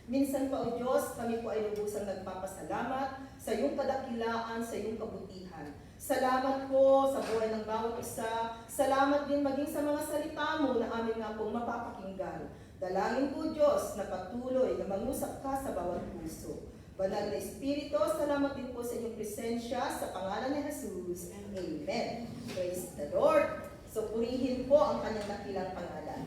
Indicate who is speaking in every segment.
Speaker 1: Minsan pa, O Diyos, kami po ay lubusang nagpapasalamat sa iyong kadakilaan, sa iyong kabutihan. Salamat po sa buhay ng bawat isa. Salamat din maging sa mga salita mo na amin nga pong mapapakinggan. Dalangin po, Diyos, na patuloy na mangusap ka sa bawat puso. Banal na Espiritu, salamat din po sa inyong presensya sa pangalan ni Jesus. Amen. Praise the Lord. So, purihin po ang kanyang dakilang pangalan.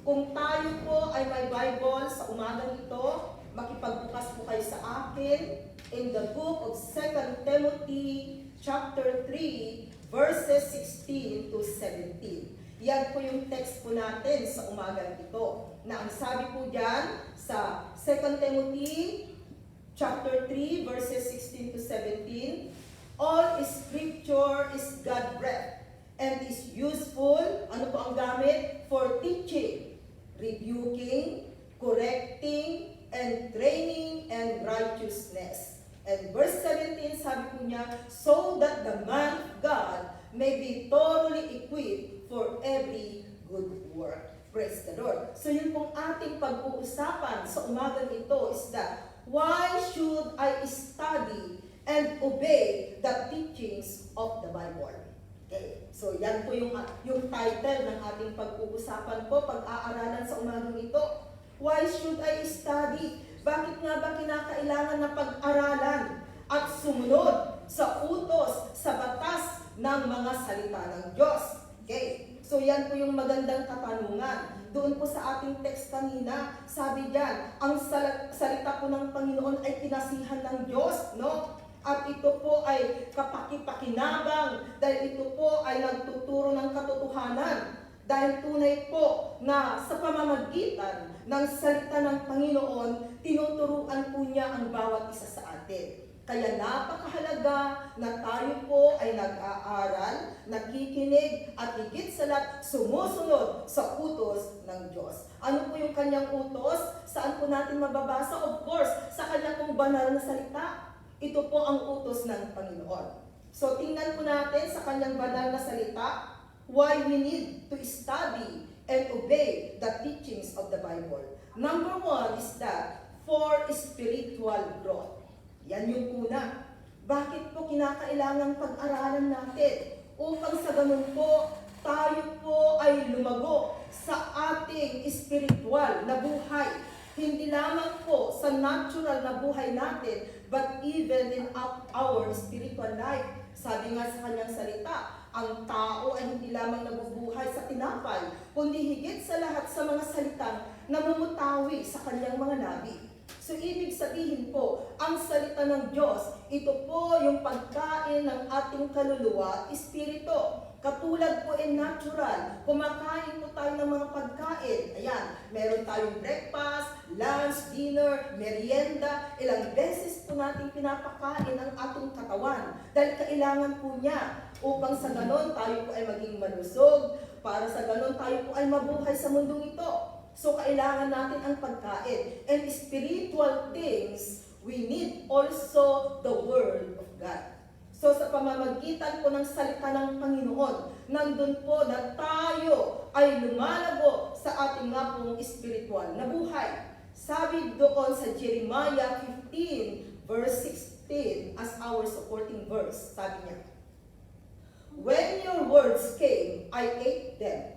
Speaker 1: Kung tayo po ay may Bible sa umagang ito, makipagbukas po kayo sa akin in the book of 2 Timothy chapter 3, verses 16 to 17. Yan po yung text po natin sa umagang ito. Na ang sabi po dyan sa 2 Timothy chapter 3, verses 16 to 17, all scripture is God-breathed and is useful, ano po ang gamit? For teaching, rebuking, correcting, and training and righteousness. And verse 17, sabi po niya, so that the man of God may be thoroughly equipped for every good work. Praise the Lord. So yun pong ating pag-uusapan sa umagang ito is that, why should I study and obey the teachings of the Bible? Okay. So yan po yung title ng ating pag-uusapan po, pag-aaralan sa umagang ito. Why should I study? Bakit nga ba kinakailangan na pag-aralan at sumunod sa utos, sa batas ng mga salita ng Diyos? Okay. So yan po yung magandang katanungan. Doon po sa ating text kanina, sabi diyan, ang salita po ng Panginoon ay pinasihan ng Diyos, no? At ito po ay kapaki-pakinabang dahil ito po ay nagtuturo ng katotohanan. Dahil tunay po na sa pamamagitan ng salita ng Panginoon, tinuturuan po niya ang bawat isa sa atin. Kaya napakahalaga na tayo po ay nag-aaral, nakikinig, at higit sa lahat sumusunod sa utos ng Diyos. Ano po yung kanyang utos? Saan po natin mababasa? Of course, sa kanyang pong banal na salita. Ito po ang utos ng Panginoon. So tingnan po natin sa kanyang banal na salita, why we need to study and obey the teachings of the Bible. Number one is that for spiritual growth. Yan yung una. Bakit po kinakailangang pag-aralan natin? Upang sa ganun po, tayo po ay lumago sa ating spiritual na buhay. Hindi lamang po sa natural na buhay natin, but even in our spiritual life. Sabi nga sa kanyang salita, ang tao ay hindi lamang nabubuhay sa tinapay, kundi higit sa lahat sa mga salitang namumutawi sa kanyang mga labi. So, ibig sabihin po, ang salita ng Diyos, ito po yung pagkain ng ating kaluluwa at espiritu. Katulad po in natural, kumakain po tayo ng mga pagkain. Ayan, meron tayong breakfast, lunch, dinner, merienda. Ilang beses po natin pinapakain ang ating katawan. Dahil kailangan po niya upang sa ganon tayo po ay maging malusog, para sa ganon tayo po ay mabuhay sa mundong ito. So, kailangan natin ang pagkain. And spiritual things, we need also the Word of God. So, sa pamamagitan po ng salita ng Panginoon, nandun po na tayo ay lumalago sa ating nga pong spiritual na buhay. Sabi doon sa Jeremiah 15, verse 16, as our supporting verse, sabi niya, when your words came, I ate them.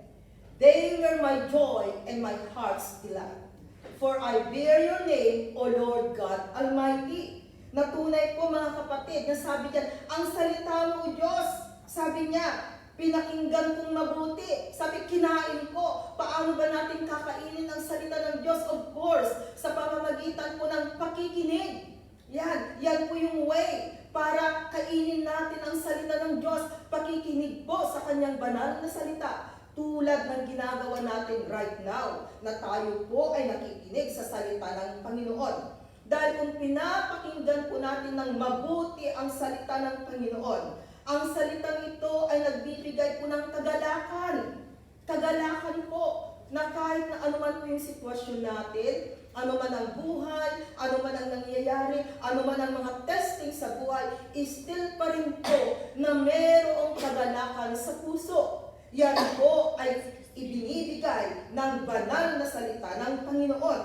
Speaker 1: They were my joy and my heart's delight. For I bear your name, O Lord God Almighty. Natunay po mga kapatid, na sabi niya, ang salita mo Diyos, sabi niya, pinakinggan kong mabuti. Sabi, kinain ko. Paano ba natin kakainin ang salita ng Diyos? Of course, sa pamamagitan po ng pakikinig. Yan po yung way para kainin natin ang salita ng Diyos. Pakikinig po sa kanyang banal na salita. Tulad ng ginagawa natin right now, na tayo po ay nakikinig sa salita ng Panginoon. Dahil kung pinapakinggan po natin ng mabuti ang salita ng Panginoon, ang salitang ito ay nagbibigay po ng kagalakan. Kagalakan po, na kahit na anuman po yung sitwasyon natin, anuman ang buhay, anuman ang nangyayari, anuman ang mga testing sa buhay, still pa rin po na mayroong kagalakan sa puso. Yan po ay ibinibigay ng banal na salita ng Panginoon.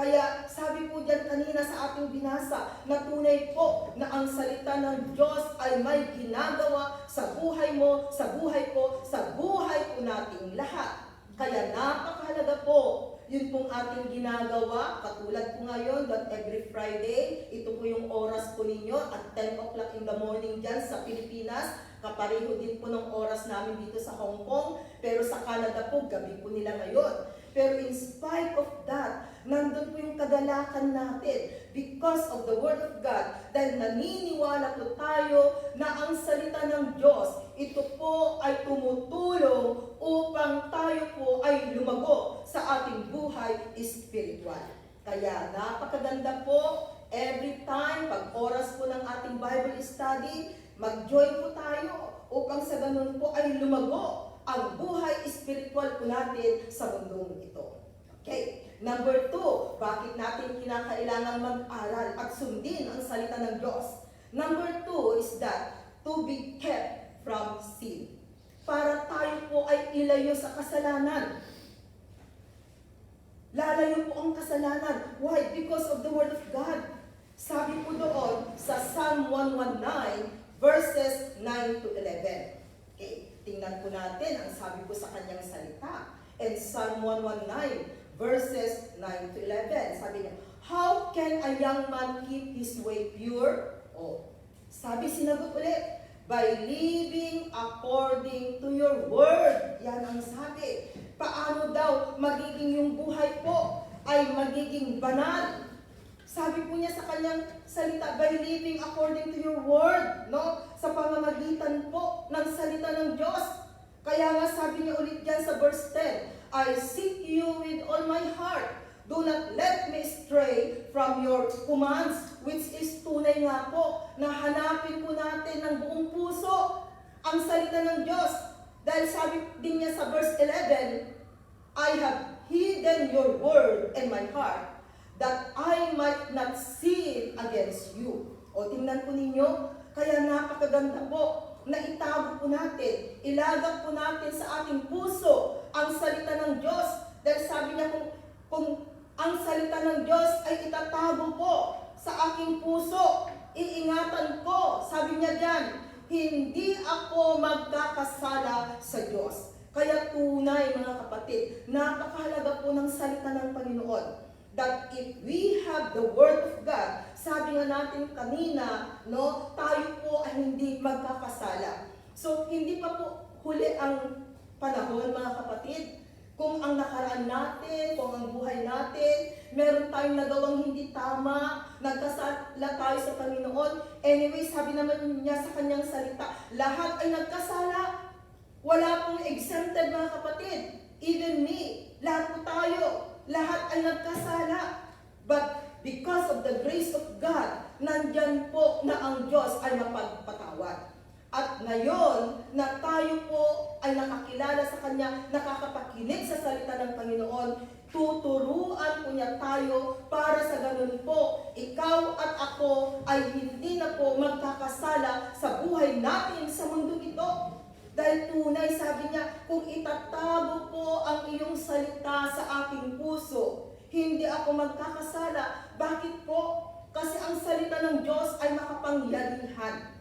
Speaker 1: Kaya sabi po dyan kanina sa ating binasa na tunay po na ang salita ng Diyos ay may ginagawa sa buhay mo, sa buhay ko, sa buhay po nating lahat. Kaya napakahalaga po yun pong ating ginagawa. Katulad po ngayon that every Friday, ito po yung oras po ninyo at 10 o'clock in the morning dyan sa Pilipinas. Kapareho din po ng oras namin dito sa Hong Kong. Pero sa Canada po, gabi po nila ngayon. Pero in spite of that, nandun po yung kagalakan natin because of the Word of God. Dahil naniniwala po tayo na ang salita ng Diyos, ito po ay tumutulong upang tayo po ay lumago sa ating buhay spiritual. Kaya napakaganda po, every time, pag oras po ng ating Bible study, mag-join po tayo upang sa ganun po ay lumago ang buhay spiritual po natin sa mundong ito. Okay. Number 2, bakit natin kinakailangan mag-aral at sundin ang salita ng Diyos? Number 2 is that to be kept from sin. Para tayo po ay ilayo sa kasalanan. Lalayo po ang kasalanan. Why? Because of the Word of God. Sabi po doon sa Psalm 119 verses 9 to 11. Okay. Tingnan po natin ang sabi po sa kanyang salita. And Psalm 119, verses 9 to 11. Sabi niya, how can a young man keep his way pure? Oh, sabi sinagot ulit, by living according to your word. Yan ang sabi. Paano daw magiging yung buhay po ay magiging banal? Sabi po niya sa kanyang salita, by living according to your word, no? Sa pamamagitan po ng salita ng Diyos. Kaya nga sabi niya ulit dyan sa verse 10, I seek you with all my heart. Do not let me stray from your commands, which is tunay nga po na hanapin po natin ng buong puso ang salita ng Diyos. Dahil sabi din niya sa verse 11, I have hidden your word in my heart, that I might not sin against you. O tingnan po ninyo, kaya napakaganda po na itago po natin, ilagak po natin sa ating puso ang salita ng Diyos. Dahil sabi niya kung ang salita ng Diyos ay itatago po sa aking puso, iingatan ko, sabi niya diyan, hindi ako magkakasala sa Diyos. Kaya tunay mga kapatid, napakahalaga po ng salita ng Panginoon. That if we have the Word of God, sabi nga natin kanina, no, tayo po ay hindi magkakasala. So, hindi pa po huli ang panahon, mga kapatid. Kung ang nakaraan natin, kung ang buhay natin, meron tayong nagawang hindi tama, nagkasala tayo sa Panginoon. Anyway, sabi naman niya sa kanyang salita, lahat ay nagkasala. Wala pong exempted, mga kapatid. Even me, lahat po tayo. Lahat ay nagkasala. But because of the grace of God, nandyan po na ang Diyos ay mapagpatawad. At ngayon, na tayo po ay nakakilala sa Kanya, nakakapakinig sa salita ng Panginoon, tuturuan po niya tayo para sa ganun po, ikaw at ako ay hindi na po magkakasala sa buhay natin sa mundo ito. Dahil tunay, sabi niya, kung itatago po ang iyong salita sa aking puso, hindi ako magkakasala. Bakit po? Kasi ang salita ng Diyos ay makapangyarihan.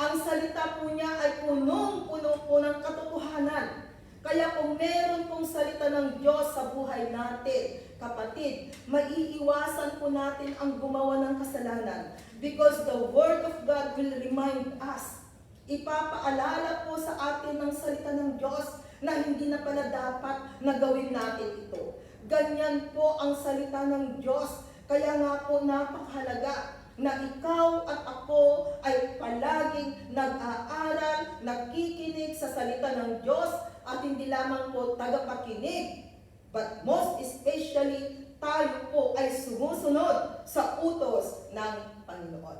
Speaker 1: Ang salita po niya ay punong-puno po ng katotohanan. Kaya kung meron pong salita ng Diyos sa buhay natin, kapatid, maiiwasan po natin ang gumawa ng kasalanan. Because the Word of God will remind us, ipapaalala po sa atin ng salita ng Diyos na hindi na pala dapat na gawin natin ito. Ganyan po ang salita ng Diyos. Kaya nga po napakahalaga na ikaw at ako ay palaging nag-aaral, nakikinig sa salita ng Diyos at hindi lamang po tagapakinig. But most especially, tayo po ay sumusunod sa utos ng Panginoon.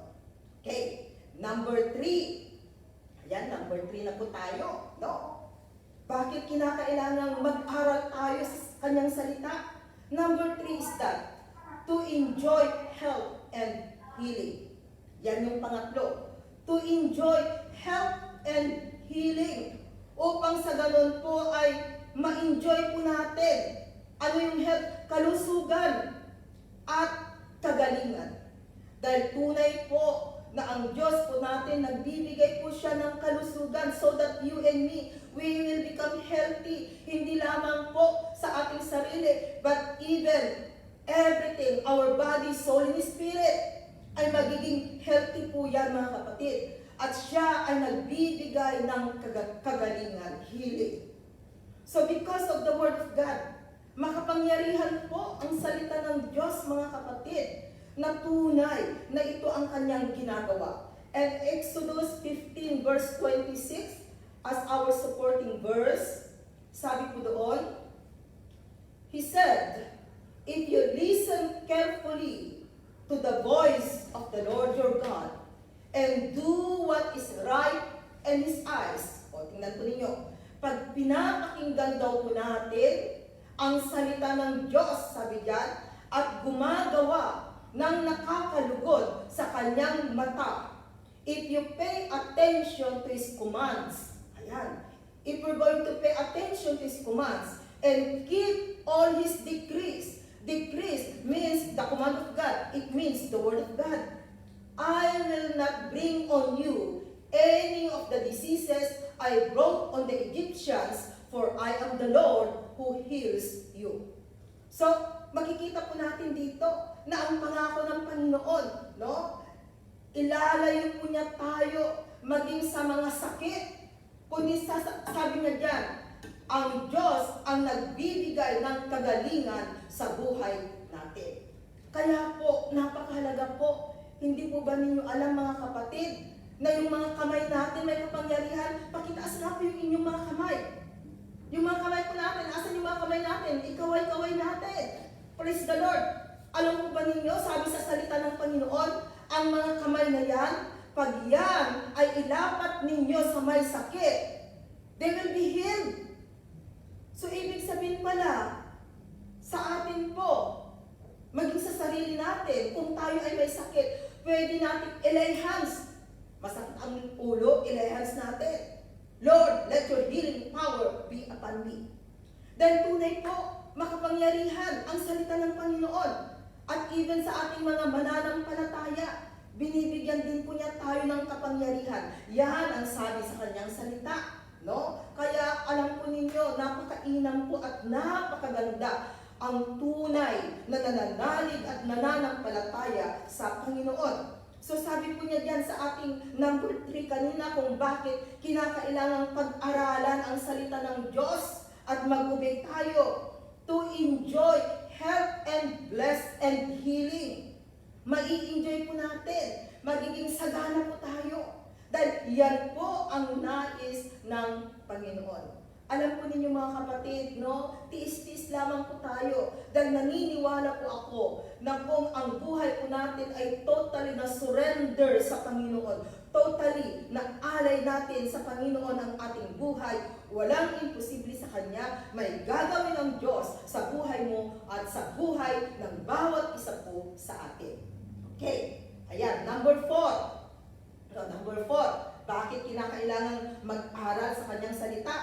Speaker 1: Okay, number 3. Ayan, number 3 na po tayo, no? Bakit kinakailangan mag-aral tayo sa kanyang salita? Number 3 is that, to enjoy health and healing. Yan yung pangatlo. To enjoy health and healing. Upang sa ganun po ay ma-enjoy po natin. Ano yung health? Kalusugan. at kagalingan. Dahil tunay po na ang Diyos po natin, nagbibigay po siya ng kalusugan so that you and me, we will become healthy. Hindi lamang po sa ating sarili, but even everything, our body, soul, and spirit, ay magiging healthy po yan mga kapatid. At siya ay nagbibigay ng kagalingan, healing. So because of the Word of God, makapangyarihan po ang salita ng Diyos mga kapatid, na tunay na ito ang kanyang ginagawa. And Exodus 15 verse 26 as our supporting verse, sabi po doon, He said, if you listen carefully to the voice of the Lord your God and do what is right in His eyes. O, tingnan po ninyo. Pag pinapakinggan daw po natin ang salita ng Diyos, sabi diyan, at gumagawa ng nakakalugod sa kanyang mata. If you pay attention to His commands, ayan, if we're going to pay attention to His commands and keep all His decrees, decrees means the command of God, it means the word of God. I will not bring on you any of the diseases I brought on the Egyptians, for I am the Lord who heals you. So, makikita po natin dito na ang pangako ng Panginoon, no? Ilalayo po niya tayo maging sa mga sakit. Kundi sabi niya dyan, ang Diyos ang nagbibigay ng kagalingan sa buhay natin. Kaya po, napakahalaga po, hindi po ba ninyo alam mga kapatid, na yung mga kamay natin may kapangyarihan? Pakitaas nga po yung inyong mga kamay. Yung mga kamay po natin, asan yung mga kamay natin? Ikaway-kaway natin. Praise the Lord. Alam po ba ninyo, sabi sa salita ng Panginoon, ang mga kamay na yan, pag yan ay ilapat ninyo sa may sakit, they will be healed. So, ibig sabihin pala, sa atin po, maging sa sarili natin, kung tayo ay may sakit, pwede natin ilay hands. Masakit ang ulo, ilay hands natin. Lord, let your healing power be upon me. Dahil tunay po, makapangyarihan ang salita ng Panginoon. At even sa ating mga mananampalataya, binibigyan din po niya tayo ng kapangyarihan. Yan ang sabi sa kanyang salita. No? Kaya alam po ninyo, napakainam po at napakaganda ang tunay na nananalig at nananampalataya sa Panginoon. So sabi po niya diyan sa ating number 3 kanina kung bakit kinakailangang pag-aralan ang salita ng Diyos at mag-obey tayo to enjoy health and bless and healing. Mai-enjoy po natin, magiging sagana po tayo. Dahil yan po ang nais ng Panginoon. Alam po ninyo mga kapatid, no? Tiis-tiis lamang po tayo. Dahil naniniwala po ako na kung ang buhay po natin ay totally na surrender sa Panginoon, totally na alay natin sa Panginoon ang ating buhay, walang imposible sa Kanya, may gagawin ng Diyos sa buhay mo at sa buhay ng bawat isa po sa atin. Okay, ayan, number 4. Number 4, bakit kinakailangan mag-aral sa Kanyang salita?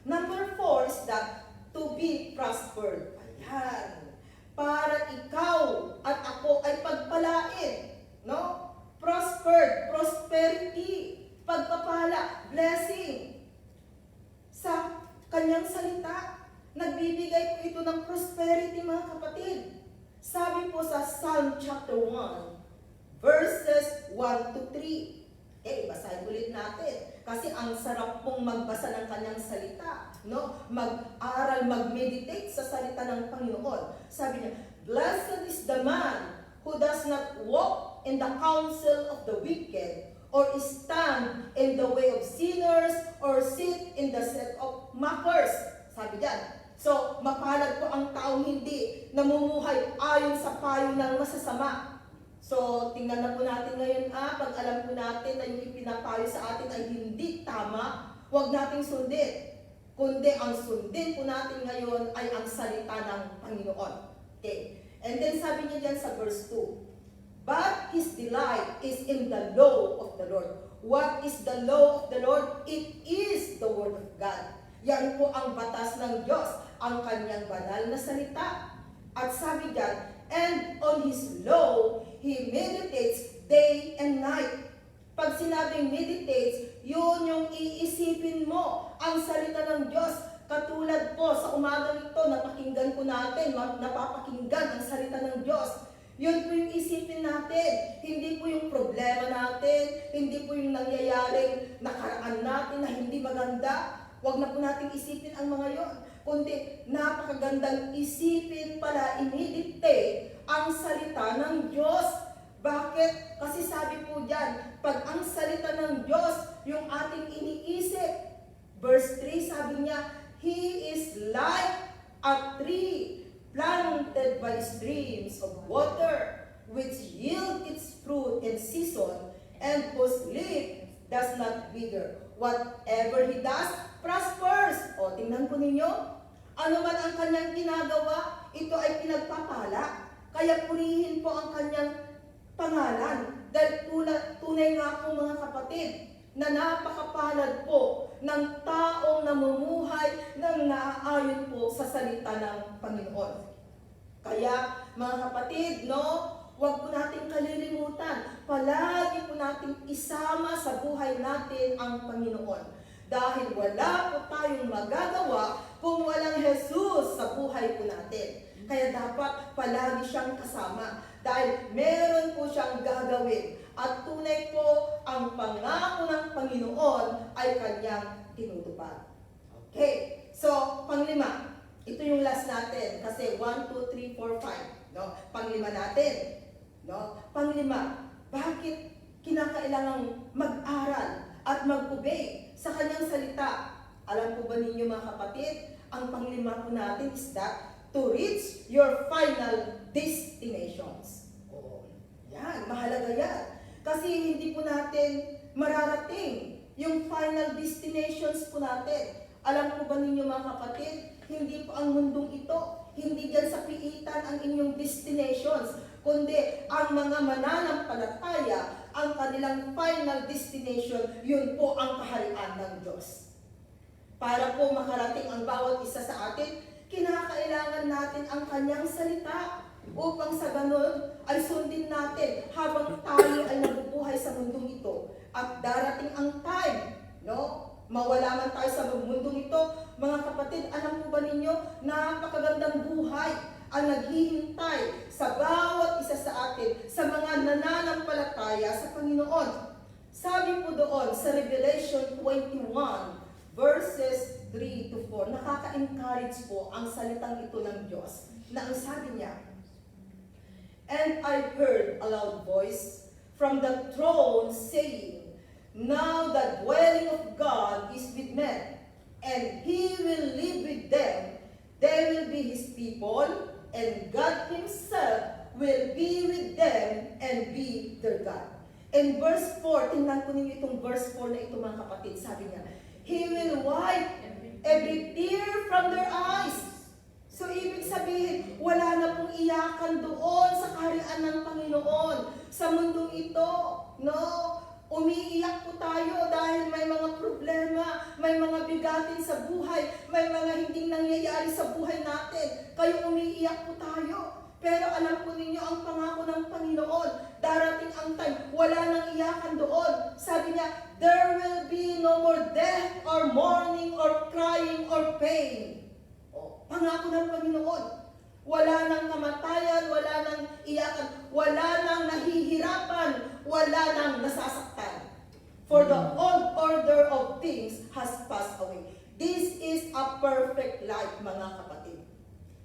Speaker 1: Number 4 is that to be prospered. Ayan. Para ikaw at ako ay pagpalain. No? Prospered, prosperity, pagpapala, blessing. Sa Kanyang salita, nagbibigay po ito ng prosperity mga kapatid. Sabi po sa Psalm chapter 1, verses 1 to 3. Basahin ulit natin. Kasi ang sarap pong magbasa ng Kanyang salita. No? Mag-aral, mag-meditate sa salita ng Panginoon. Sabi niya, blessed is the man who does not walk in the counsel of the wicked, or stand in the way of sinners, or sit in the seat of mockers. Sabi diyan. So, mapalad po ang taong hindi namumuhay ayon sa payo ng masasama. So, tingnan na po natin ngayon, pag alam po natin na yung ipinapayo sa atin ay hindi tama, huwag nating sundin. Kundi ang sundin po natin ngayon ay ang salita ng Panginoon. Okay. And then sabi niya dyan sa verse 2, but his delight is in the law of the Lord. What is the law of the Lord? It is the word of God. Yan po ang batas ng Diyos, ang Kanyang banal na salita. At At sabi diyan, and on His law, He meditates day and night. Pag sinabing meditates, yun yung iisipin mo ang salita ng Diyos. Katulad po sa umagang ito, napakinggan po natin, napapakinggan ang salita ng Diyos. Yun po yung isipin natin. Hindi po yung problema natin, hindi po yung nangyayaring nakaraan natin na hindi maganda. Huwag na po natin isipin ang mga yon. Kundi napakagandang isipin pala, i-meditate ang salita ng Diyos. Bakit? Kasi sabi po dyan, pag ang salita ng Diyos, yung ating iniisip, verse 3 sabi niya, He is like a tree planted by streams of water, which yield its fruit in season, and whose leaf does not wither. Whatever he does, prospers. O, tingnan po ninyo, ano man ang kanyang ginagawa, ito ay pinagpapala. Kaya purihin po ang kanyang pangalan. Dahil tunay nga po mga kapatid, na napakapalad po ng taong namumuhay ng naaayon po sa salita ng Panginoon. Kaya mga kapatid, huwag po natin kalilimutan, palagi po natin isama sa buhay natin ang Panginoon. Dahil wala po tayong magagawa kung walang Jesus sa buhay po natin. Kaya dapat palagi siyang kasama dahil meron po siyang gagawin. At tunay po, ang pangako ng Panginoon ay kanyang tinutupad. Okay, so panglima, ito yung last natin kasi 1, 2, 3, 4, 5. Panglima natin. Panglima, bakit kinakailangang mag-aral at mag-obey sa kanyang salita? Alam po ba ninyo mga kapatid, ang panglima po natin is that to reach your final destinations. Yan, mahalaga yan. Kasi hindi po natin mararating yung final destinations po natin. Alam po ba ninyo mga kapatid, hindi po ang mundong ito, hindi dyan sa piitan ang inyong destinations, kundi ang mga mananampalataya, ang kanilang final destination, yun po ang kaharian ng Diyos. Para po makarating ang bawat isa sa atin, kinakailangan natin ang kanyang salita. Upang sa ganun ay sundin natin habang tayo ay nabubuhay sa mundong ito. At darating ang time, mawala man tayo sa mundong ito, mga kapatid, alam po ba ninyo, napakagandang buhay ang naghihintay sa bawat isa sa atin, sa mga nananampalataya sa Panginoon. Sabi po doon sa Revelation 21, verses 3 to 4, nakaka-encourage po ang salitang ito ng Diyos, na ang sabi niya, and I heard a loud voice from the throne saying, now the dwelling of God is with men, and He will live with them. They will be His people, and God Himself will be with them and be their God. In verse 4, tingnan ko ninyo itong verse 4 na ito mga kapatid, sabi niya, He will wipe every tear from their eyes. So, ibig sabihin, wala na pong iyakan doon sa kaharian ng Panginoon. Sa mundong ito, umiiyak po tayo dahil may mga problema, may mga bigatin sa buhay, may mga hindi nangyayari sa buhay natin. Kayo umiiyak po tayo. Pero alam po ninyo ang pangako ng Panginoon, darating ang time, wala nang iyakan doon. Sabi niya, there will be no more death or mourning or crying or pain. Pangako ng Panginoon. Wala nang kamatayan, wala nang iyakan, wala nang nahihirapan, wala nang nasasaktan. For the old order of things has passed away. This is a perfect life, mga kapatid.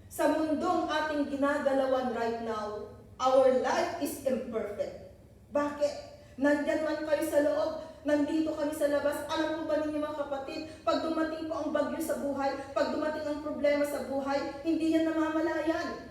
Speaker 1: Sa mundong ating ginagalawan right now, our life is imperfect. Bakit? Nandyan man kayo sa loob, nandito kami sa labas. Alam po ba ninyo mga kapatid, pag dumating po ang bagyo sa buhay, pag dumating ang problema sa buhay, hindi yan namamalayan.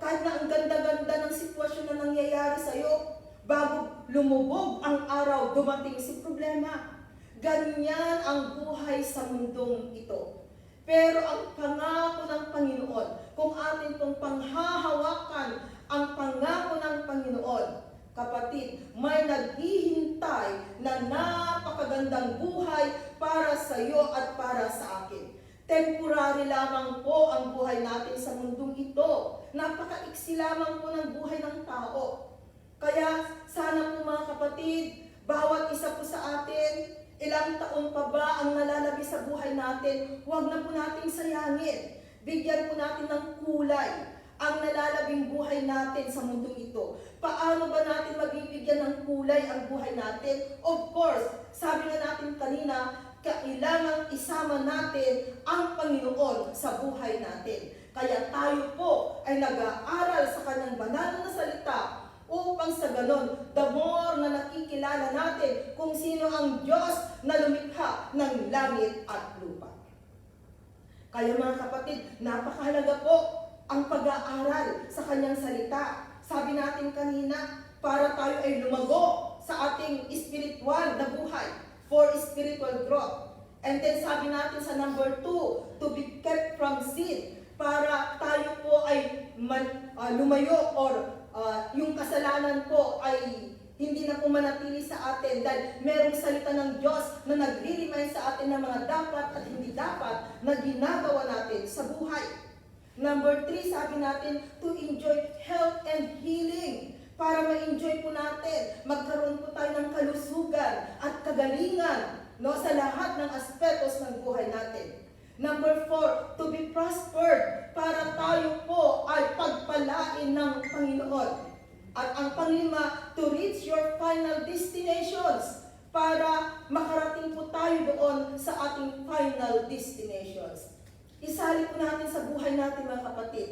Speaker 1: Kahit na ang ganda-ganda ng sitwasyon na nangyayari sa'yo, bago lumubog ang araw, dumating si problema. Ganyan ang buhay sa mundong ito. Pero ang pangako ng Panginoon, kung atin pong panghahawakan ang pangako ng Panginoon, kapatid, may naghihintay na napakagandang buhay para sa iyo at para sa akin. Temporary lamang po ang buhay natin sa mundong ito. napakaiksi lamang po ng buhay ng tao. Kaya sana po mga kapatid, bawat isa po sa atin, ilang taon pa ba ang nalalabi sa buhay natin, huwag na po nating sayangin. Bigyan po natin ng kulay ang nalalabing buhay natin sa mundong ito. Paano ba natin mabibigyan ng kulay ang buhay natin? Of course, sabi na natin kanina, kailangang isama natin ang Panginoon sa buhay natin. Kaya tayo po ay nag-aaral sa kanyang banal na salita upang sa ganon, the more na nakikilala natin kung sino ang Diyos na lumikha ng langit at lupa. Kaya mga kapatid, napakahalaga po ang pag-aaral sa kanyang salita. Sabi natin kanina, para tayo ay lumago sa ating spiritual na buhay, for spiritual growth. And then sabi natin sa number 2, to be kept from sin, para tayo po ay lumayo or yung kasalanan po ay hindi na po manatili sa atin dahil merong salita ng Diyos na nagre-remind sa atin ng mga dapat at hindi dapat na ginagawa natin sa buhay. Number 3, sabi natin, to enjoy health and healing. Para ma-enjoy po natin, magkaroon po tayo ng kalusugan at kagalingan, no, sa lahat ng aspetos ng buhay natin. Number 4, to be prospered, para tayo po ay pagpalain ng Panginoon. At ang panglima, to reach your final destinations, para makarating po tayo doon sa ating final destinations. Isali po natin sa buhay natin mga kapatid,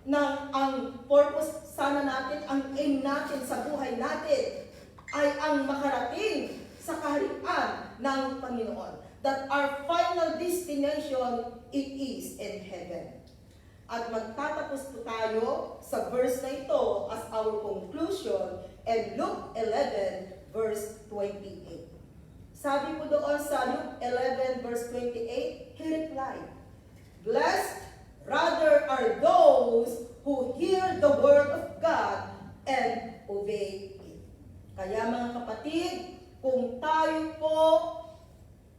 Speaker 1: na ang purpose sana natin, ang aim natin sa buhay natin, ay ang makarating sa kaharian ng Panginoon. That our final destination, it is in heaven. At magtatapos po tayo sa verse na ito as our conclusion in Luke 11 verse 28. Sabi po doon sa Luke 11 verse 28, he replied, "Blessed rather are those who hear the word of God and obey it." Kaya mga kapatid, kung tayo po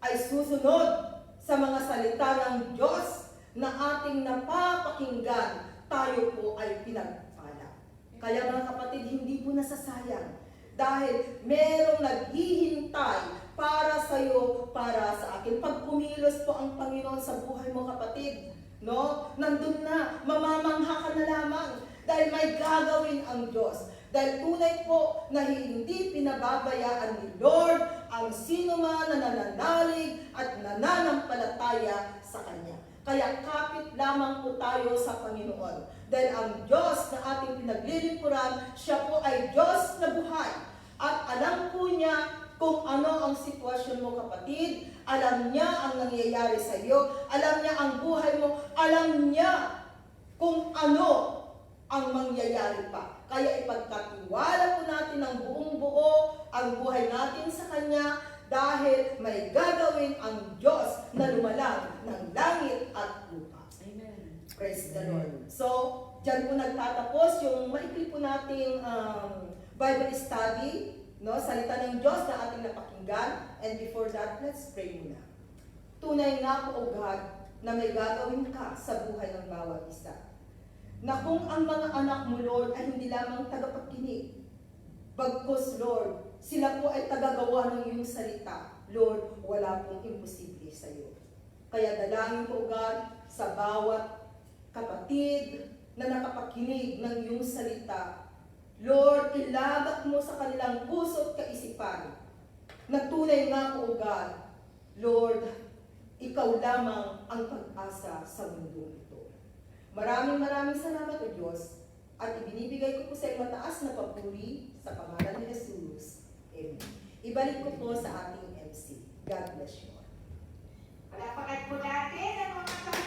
Speaker 1: ay susunod sa mga salita ng Diyos na ating napapakinggan, tayo po ay pinagpala. Kaya mga kapatid, hindi po nasasayang dahil merong naghihintay para sa iyo, para sa akin. Pag kumilos po ang Panginoon sa buhay mo kapatid, no? Nandun na, mamamangha ka na lamang dahil may gagawin ang Diyos. Dahil tunay po na hindi pinababayaan ni Lord ang sino man na nananalig at nananampalataya sa Kanya. Kaya kapit lamang po tayo sa Panginoon. Dahil ang Diyos na ating pinaglilingkuran, siya po ay Diyos na buhay. At alam po niya kung ano ang sitwasyon mo kapatid. Alam niya ang nangyayari sa iyo. Alam niya ang buhay mo. Alam niya kung ano ang mangyayari pa. Kaya ipagkatiwala po natin ng buong buo ang buhay natin sa Kanya dahil may gagawin ang Diyos na lumalang ng langit at lupa.
Speaker 2: Amen.
Speaker 1: Praise the Lord. So, dyan po nagtatapos yung maikli po nating Bible study, no? Salita ng Diyos na ating napakinggan. And before that, let's pray muna. Tunay nga po, O God, na may gagawin ka sa buhay ng bawat isa. Na kung ang mga anak mo, Lord, ay hindi lamang tagapagkinig, bagkus, Lord, sila po ay tagagawa ng iyong salita. Lord, wala pong imposible sa iyo. Kaya dalangin ko, God, sa bawat kapatid na nakapakinig ng iyong salita. Lord, ilagak mo sa kanilang puso at kaisipan na tunay nga po, God, Lord, ikaw lamang ang pag-asa sa mundo ito. Maraming salamat, O Diyos, at ibinibigay ko po sa iyong mataas na papuri sa pangalan ni Jesus. Amen. Ibalik ko po sa ating MC. God bless you.
Speaker 3: Palapakan po natin